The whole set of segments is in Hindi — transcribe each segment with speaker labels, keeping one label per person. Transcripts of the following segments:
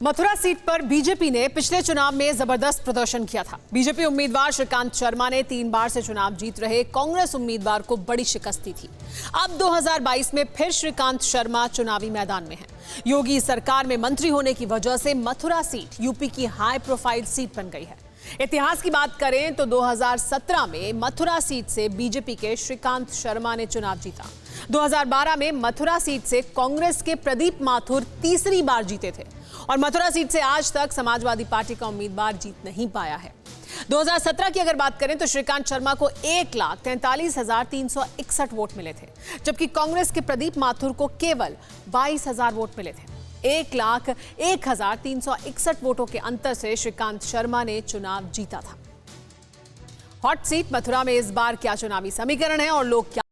Speaker 1: मथुरा सीट पर बीजेपी ने पिछले चुनाव में जबरदस्त प्रदर्शन किया था। बीजेपी उम्मीदवार श्रीकांत शर्मा ने 3 बार से चुनाव जीत रहे कांग्रेस उम्मीदवार को बड़ी शिकस्त दी थी। अब 2022 में फिर श्रीकांत शर्मा चुनावी मैदान में हैं। योगी सरकार में मंत्री होने की वजह से मथुरा सीट यूपी की हाई प्रोफाइल सीट बन गई है। इतिहास की बात करें तो 2017 में मथुरा सीट से बीजेपी के श्रीकांत शर्मा ने चुनाव जीता। 2012 में मथुरा सीट से कांग्रेस के प्रदीप माथुर तीसरी बार जीते थे और मथुरा सीट से आज तक समाजवादी पार्टी का उम्मीदवार जीत नहीं पाया है। 2017 की अगर बात करें तो श्रीकांत शर्मा को 1,43,361 वोट मिले थे, जबकि कांग्रेस के प्रदीप माथुर को केवल 22,000 वोट मिले थे। 1,01,361 वोटों के अंतर से श्रीकांत शर्मा ने चुनाव जीता था। हॉट सीट मथुरा में इस बार क्या चुनावी समीकरण है और लोग क्या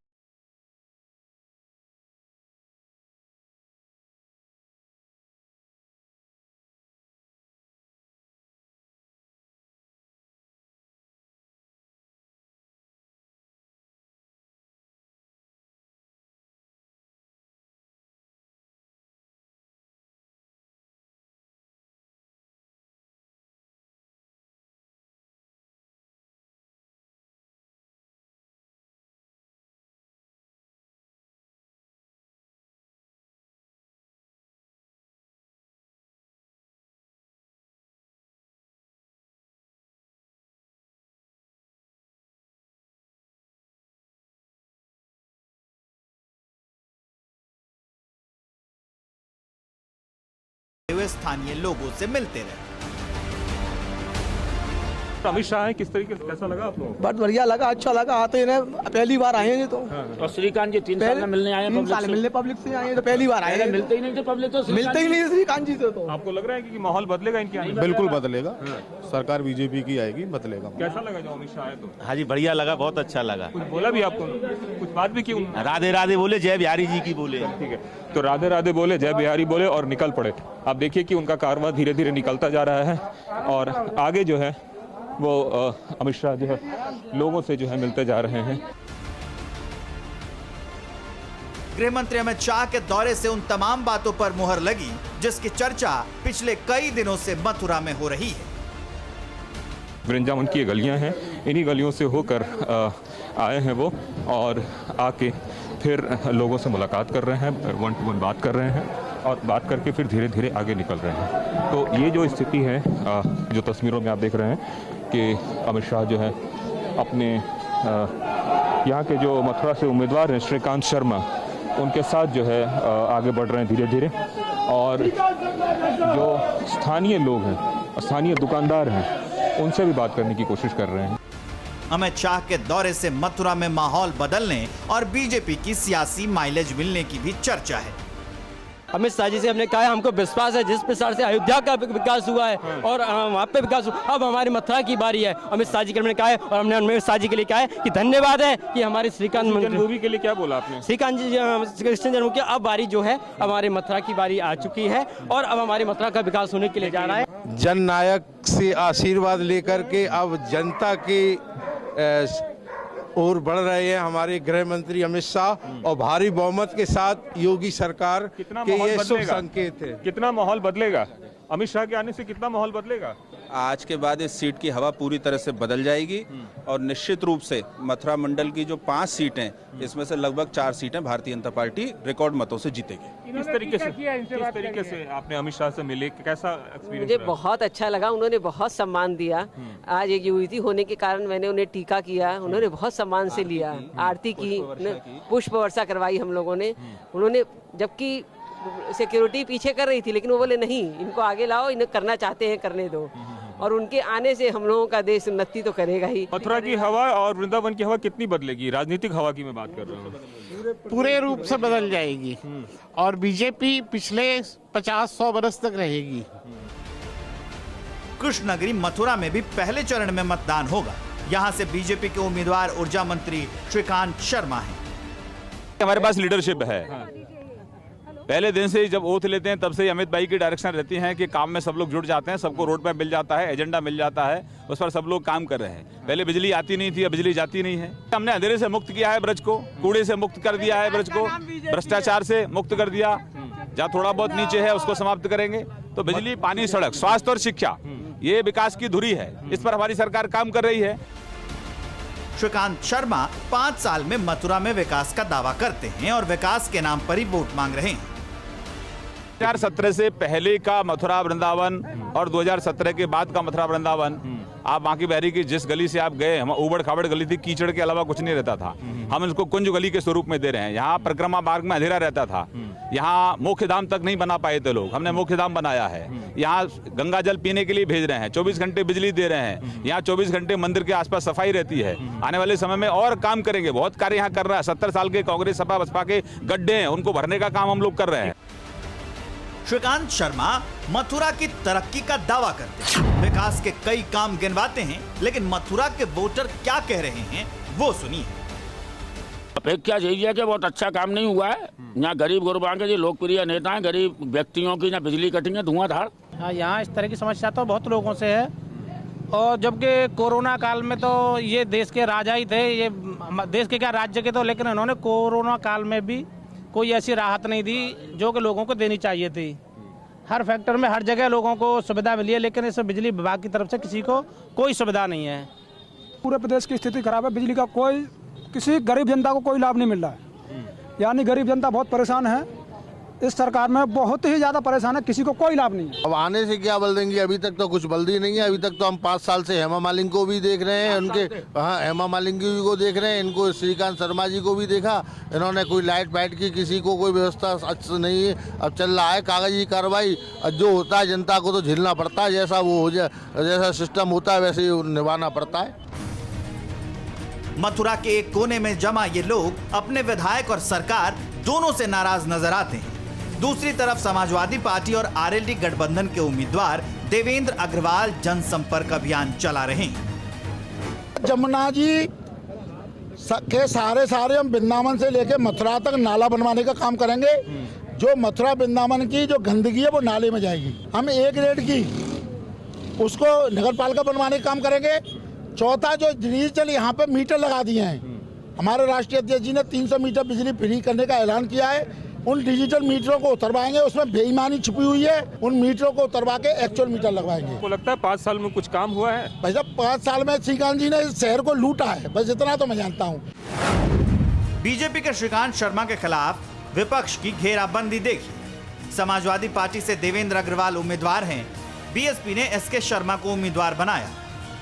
Speaker 2: स्थानीय लोगों से मिलते रहे।
Speaker 3: अमित शाह है, किस तरीके से कैसा लगा आप लोगों को?
Speaker 4: बहुत बढ़िया लगा, अच्छा लगा। आते हैं, पहली बार आए हैं तो।
Speaker 5: और श्रीकांत जी 3 साल में मिलने आए हैं,
Speaker 4: 3 साल मिलने पब्लिक से आए हैं तो पहली बार आए हैं।
Speaker 5: मिलते ही नहीं थे पब्लिक, तो
Speaker 4: मिलते ही नहीं श्रीकांत जी से तो।
Speaker 3: आपको लग रहा है कि माहौल बदलेगा इनके आने?
Speaker 6: बिल्कुल बदलेगा। सरकार बीजेपी की आएगी, बदलेगा।
Speaker 3: कैसा लगा जो अमित शाह है तो?
Speaker 7: हाँ जी, बढ़िया लगा, बहुत अच्छा लगा।
Speaker 3: कुछ बोला भी आपको? कुछ बात भी की?
Speaker 7: राधे राधे बोले, जय बिहारी जी की बोले।
Speaker 3: ठीक है, तो राधे राधे बोले, जय बिहारी बोले और निकल पड़े। आप देखिए कि उनका कारवां धीरे धीरे निकलता जा रहा है और आगे जो है वो अमित शाह जो है लोगों से जो है मिलते जा रहे हैं।
Speaker 2: गृह मंत्री अमित शाह के दौरे से उन तमाम बातों पर मुहर लगी जिसकी चर्चा पिछले कई दिनों से मथुरा में हो रही है।
Speaker 3: वृंदावन की गलियां हैं, इन्हीं गलियों से होकर आए हैं वो और आके फिर लोगों से मुलाकात कर रहे हैं, 1 to 1 बात कर रहे हैं और बात करके फिर धीरे धीरे आगे निकल रहे हैं। तो ये जो स्थिति है, जो तस्वीरों में आप देख रहे हैं कि अमित शाह जो है अपने यहाँ के जो मथुरा से उम्मीदवार हैं श्रीकांत शर्मा, उनके साथ जो है आगे बढ़ रहे हैं धीरे धीरे और जो स्थानीय लोग हैं, स्थानीय दुकानदार हैं, उनसे भी बात करने की कोशिश कर रहे हैं।
Speaker 2: अमित शाह के दौरे से मथुरा में माहौल बदलने और बीजेपी की सियासी माइलेज मिलने की भी चर्चा है।
Speaker 8: अमित शाह जी से हमने कहा है, हमको विश्वास है जिस प्रकार से अयोध्या का विकास हुआ है और वहाँ पे विकास हुआ, अब हमारी मथुरा की बारी है। अमित शाह जी के हमने कहा है और हमने अमित शाह जी के लिए कहा है कि धन्यवाद है कि हमारे श्रीकांत
Speaker 3: जन्मभूमि के लिए क्या बोला आपने?
Speaker 8: श्रीकांत जी कृष्ण जन्मभूमि की अब बारी जो है हमारे मथुरा की बारी आ चुकी है और अब हमारी मथुरा का विकास होने के लिए जा रहा है।
Speaker 6: जननायक से आशीर्वाद लेकर के अब जनता की और बढ़ रहे हैं हमारे गृह मंत्री अमित शाह और भारी बहुमत के साथ योगी सरकार के ये शुभ संकेत है।
Speaker 3: कितना माहौल बदलेगा अमित शाह के आने से? कितना माहौल बदलेगा?
Speaker 9: आज के बाद इस सीट की हवा पूरी तरह से बदल जाएगी और निश्चित रूप से मथुरा मंडल की जो 5 सीटें, इसमें से लगभग 4 सीटें भारतीय जनता पार्टी रिकॉर्ड मतों से जीतेगी।
Speaker 3: किस तरीके से आपने अमित शाह से मिले, कैसा एक्सपीरियंस?
Speaker 10: मुझे बहुत अच्छा लगा, उन्होंने बहुत सम्मान दिया। आज एक युवती होने के कारण मैंने उन्हें टीका किया, उन्होंने बहुत सम्मान से लिया, आरती की, पुष्प वर्षा करवाई हम लोगों ने। उन्होंने, जबकि सिक्योरिटी पीछे कर रही थी, लेकिन वो बोले नहीं, इनको आगे लाओ, इन्हें करना चाहते हैं करने दो। और उनके आने से हम लोगों का देश उन्नति तो करेगा ही।
Speaker 3: मथुरा की हवा और वृंदावन की हवा कितनी बदलेगी? राजनीतिक हवा की मैं बात कर रहा हूँ।
Speaker 4: पूरे रूप से बदल जाएगी और बीजेपी पिछले 50-100 वर्ष तक रहेगी।
Speaker 2: कृष्णनगरी मथुरा में भी पहले चरण में मतदान होगा। यहाँ से बीजेपी के उम्मीदवार ऊर्जा मंत्री श्रीकांत शर्मा हैं।
Speaker 11: हमारे पास लीडरशिप है। पहले दिन से ही जब ओथ लेते हैं तब से ही अमित भाई की डायरेक्शन रहती है कि काम में सब लोग जुड़ जाते हैं, सबको रोड पे मिल जाता है, एजेंडा मिल जाता है, उस पर सब लोग काम कर रहे हैं। पहले बिजली आती नहीं थी, अब बिजली जाती नहीं है। हमने अंधेरे से मुक्त किया है ब्रज को, कूड़े से मुक्त कर दिया है ब्रज को, भ्रष्टाचार से मुक्त कर दिया, जहाँ थोड़ा बहुत नीचे है उसको समाप्त करेंगे। तो बिजली, पानी, सड़क, स्वास्थ्य और शिक्षा, ये विकास की धुरी है। इस पर हमारी सरकार काम कर रही है।
Speaker 2: श्रीकांत शर्मा 5 साल में मथुरा में विकास का दावा करते हैं और विकास के नाम पर ही वोट मांग रहे हैं।
Speaker 11: 2017 से पहले का मथुरा वृंदावन और 2017 के बाद का मथुरा वृंदावन, आप बांकी बहरी की जिस गली से आप गए, हम उबड़ खाबड़ गली थी, कीचड़ के अलावा कुछ नहीं रहता था। हम इसको कुंज गली के स्वरूप में दे रहे हैं। यहाँ परिक्रमा मार्ग में अंधेरा रहता था, यहाँ मुख्य धाम तक नहीं बना पाए थे लोग, हमने मुख्य धाम बनाया है। यहाँ गंगा जल पीने के लिए भेज रहे हैं, 24 घंटे बिजली दे रहे हैं, यहाँ 24 घंटे मंदिर के आसपास सफाई रहती है। आने वाले समय में और काम करेंगे, बहुत कार्य यहाँ कर रहा है। 70 साल के कांग्रेस सपा बसपा के गड्ढे हैं, उनको भरने का काम हम लोग कर रहे हैं।
Speaker 2: श्रीकांत शर्मा मथुरा की तरक्की का दावा करते हैं, विकास के कई काम गिनवाते हैं, लेकिन मथुरा के वोटर क्या कह रहे हैं वो सुनिए।
Speaker 5: अपेक्षा यही है कि बहुत अच्छा काम नहीं हुआ है। यहाँ गरीब गुरबा के जो लोकप्रिय नेता हैं, गरीब व्यक्तियों की ना बिजली कटिंग है, धुआंधार।
Speaker 8: हाँ, यहाँ इस तरह की समस्या तो बहुत लोगों से है, और जबकि कोरोना काल में तो ये देश के राजा ही थे, ये देश के क्या राज्य के तो, लेकिन इन्होंने कोरोना काल में भी कोई ऐसी राहत नहीं दी जो कि लोगों को देनी चाहिए थी। हर फैक्टर में हर जगह लोगों को सुविधा मिली है, लेकिन इस बिजली विभाग की तरफ से किसी को कोई सुविधा नहीं है।
Speaker 12: पूरे प्रदेश की स्थिति खराब है, बिजली का कोई किसी गरीब जनता को कोई लाभ नहीं मिल रहा है। यानी गरीब जनता बहुत परेशान है, इस सरकार में बहुत ही ज़्यादा परेशान है, किसी को कोई लाभ नहीं है।
Speaker 6: अब आने से क्या बल देंगे, अभी तक तो कुछ बल्दी नहीं है। अभी तक तो हम 5 साल से हेमा मालिनी को भी देख रहे हैं, उनके हाँ हेमा मालिनी को देख रहे हैं, इनको श्रीकांत शर्मा जी को भी देखा, इन्होंने कोई लाइट वाइट की किसी को कोई व्यवस्था अच्छी नहीं है। अब चल रहा है कागजी कार्रवाई, जो होता है जनता को तो झेलना पड़ता है, जैसा वो हो जाए, जैसा सिस्टम होता है वैसे ही निभाना पड़ता है।
Speaker 2: मथुरा के एक कोने में जमा ये लोग अपने विधायक और सरकार दोनों से नाराज नजर आते हैं। दूसरी तरफ समाजवादी पार्टी और आरएलडी गठबंधन के उम्मीदवार देवेंद्र अग्रवाल जनसंपर्क अभियान चला रहे हैं।
Speaker 13: जमुना जी के सारे हम वृंदावन से लेकर मथुरा तक नाला बनवाने का काम करेंगे। जो मथुरा वृंदावन की जो गंदगी है वो नाले में जाएगी। हम 1 रेट की उसको नगर पालिका बनवाने का काम करेंगे। चौथा, जो डिजिटल यहाँ पे मीटर लगा दिए हैं, हमारे राष्ट्रीय अध्यक्ष जी ने 300 मीटर बिजली फ्री करने का ऐलान किया है। उन डिजिटल मीटरों को उतरवाएंगे, उसमें बेईमानी छुपी हुई है, उन मीटरों को उतरवा के एक्चुअल मीटर लगवाएंगे।
Speaker 3: आपको लगता है 5 साल में कुछ काम हुआ है?
Speaker 13: भाई साहब 5 साल में श्रीकांत जी ने इस शहर को लूटा है, बस इतना तो मैं जानता हूँ।
Speaker 2: बीजेपी के श्रीकांत शर्मा के खिलाफ विपक्ष की घेराबंदी देखी। समाजवादी पार्टी से देवेंद्र अग्रवाल उम्मीदवार हैं, बीएसपी ने एसके शर्मा को उम्मीदवार बनाया,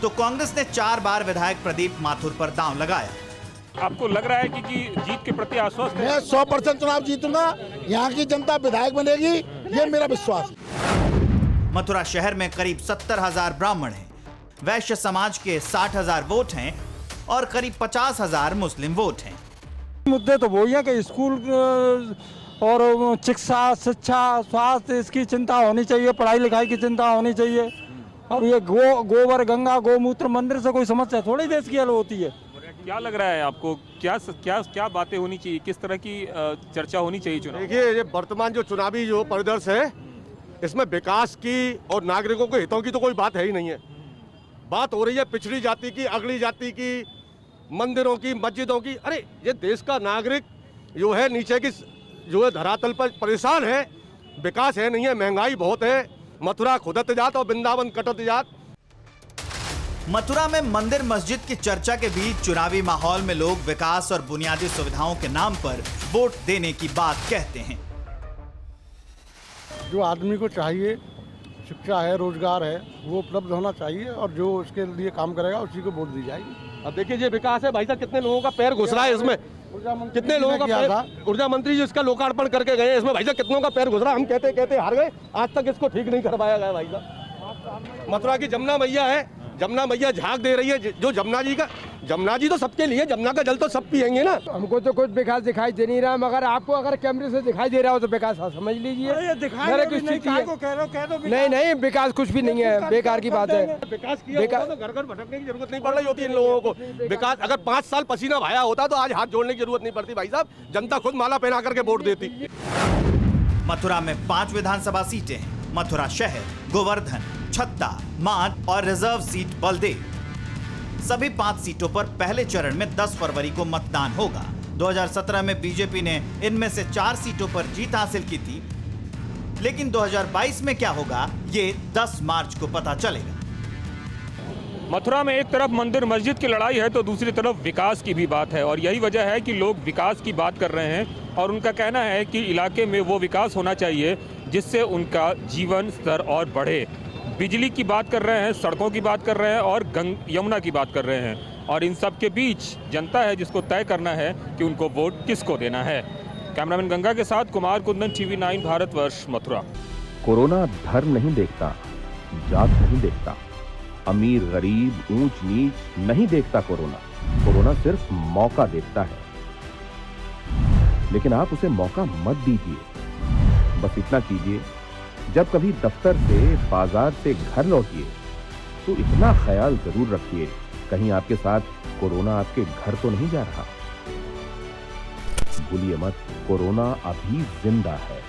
Speaker 2: तो कांग्रेस ने 4 बार विधायक प्रदीप माथुर पर दांव लगाया।
Speaker 3: आपको लग रहा है कि जीत के प्रति आश्वस्त है?
Speaker 13: मैं 100% चुनाव जीतूंगा, यहाँ की जनता विधायक बनेगी, ये मेरा विश्वास।
Speaker 2: मथुरा शहर में करीब 70,000 ब्राह्मण हैं, वैश्य समाज के 60,000 वोट हैं और करीब 50,000 मुस्लिम वोट हैं।
Speaker 12: मुद्दे तो वही है कि स्कूल और शिक्षा, स्वास्थ्य, इसकी चिंता होनी चाहिए, पढ़ाई लिखाई की चिंता होनी चाहिए। अब ये गोबर, गंगा, गोमूत्र, मंदिर से कोई समस्या थोड़ी देश की हल होती है।
Speaker 3: क्या लग रहा है आपको, क्या बातें होनी चाहिए, किस तरह की चर्चा होनी चाहिए चुनाव?
Speaker 14: देखिए, ये वर्तमान जो चुनावी जो परिदृश्य है, इसमें विकास की और नागरिकों के हितों की तो कोई बात है ही नहीं है। बात हो रही है पिछड़ी जाति की, अगली जाति की, मंदिरों की, मस्जिदों की। अरे ये देश का नागरिक जो है नीचे की जो है धरातल पर परेशान है, विकास है नहीं है, महंगाई बहुत है। मथुरा खुदत जात और वृंदावन कटत जात।
Speaker 2: मथुरा में मंदिर मस्जिद की चर्चा के बीच चुनावी माहौल में लोग विकास और बुनियादी सुविधाओं के नाम पर वोट देने की बात कहते हैं।
Speaker 13: जो आदमी को चाहिए, शिक्षा है, रोजगार है, वो उपलब्ध होना चाहिए, और जो उसके लिए काम करेगा उसी को वोट दी जाएगी।
Speaker 14: अब देखिए, ये विकास है भाई साहब, कितने लोगों का पैर घुस रहा है इसमें, कितने लोगों का पैर। ऊर्जा मंत्री जी इसका लोकार्पण करके गए, इसमें भाई साहब कितनों का पैर घुस रहा है। हम कहते हार गए, आज तक इसको ठीक नहीं करवाया गया भाई साहब। मथुरा की जमुना मैया है, जमुना मैया झाग दे रही है, जो जमुना जी तो सबके लिए, जमुना का जल तो सब पियेंगे ना।
Speaker 12: हमको तो कुछ विकास दिखाई दे नहीं रहा, मगर आपको अगर कैमरे से दिखाई दे रहा हो तो विकास समझ लीजिए। नहीं, विकास कुछ भी नहीं है, बेकार की बात है।
Speaker 14: विकास किया तो घर घर भटकने की जरूरत नहीं पड़ रही होती इन लोगों को। विकास अगर 5 साल पसीना बहाया होता तो आज हाथ जोड़ने की जरूरत नहीं पड़ती भाई साहब, जनता खुद माला पहना करके वोट देती।
Speaker 2: मथुरा में 5 विधानसभा सीटें हैं, मथुरा शहर, गोवर्धन, छत्ता, मांड और रिजर्व सीट बलदेव। सभी 5 सीटों पर पहले चरण में 10 फरवरी को मतदान होगा। 2017 में बीजेपी ने इनमें से 4 सीटों पर जीत हासिल की थी। लेकिन 2022 में क्या होगा, ये 10 मार्च को पता चलेगा।
Speaker 3: मथुरा में एक तरफ मंदिर मस्जिद की लड़ाई है तो दूसरी तरफ विकास की भी बात है, और यही वजह है कि लोग विकास की बात कर रहे हैं और उनका कहना है कि इलाके में वो विकास होना चाहिए जिससे उनका जीवन स्तर और बढ़े। बिजली की बात कर रहे हैं, सड़कों की बात कर रहे हैं और यमुना की बात कर रहे हैं, और इन सब के बीच जनता है जिसको तय करना है कि उनको वोट किसको देना है। कैमरामैन गंगा के साथ कुमार कुंदन, TV9 भारतवर्ष, मथुरा।
Speaker 15: कोरोना धर्म नहीं देखता, जात नहीं देखता, अमीर गरीब ऊंच नीच नहीं देखता। कोरोना सिर्फ मौका देखता है, लेकिन आप उसे मौका मत दीजिए। बस इतना कीजिए, जब कभी दफ्तर से बाजार से घर लौटिए तो इतना ख्याल जरूर रखिए कहीं आपके साथ कोरोना आपके घर तो नहीं जा रहा। भूलिए मत, कोरोना अभी जिंदा है।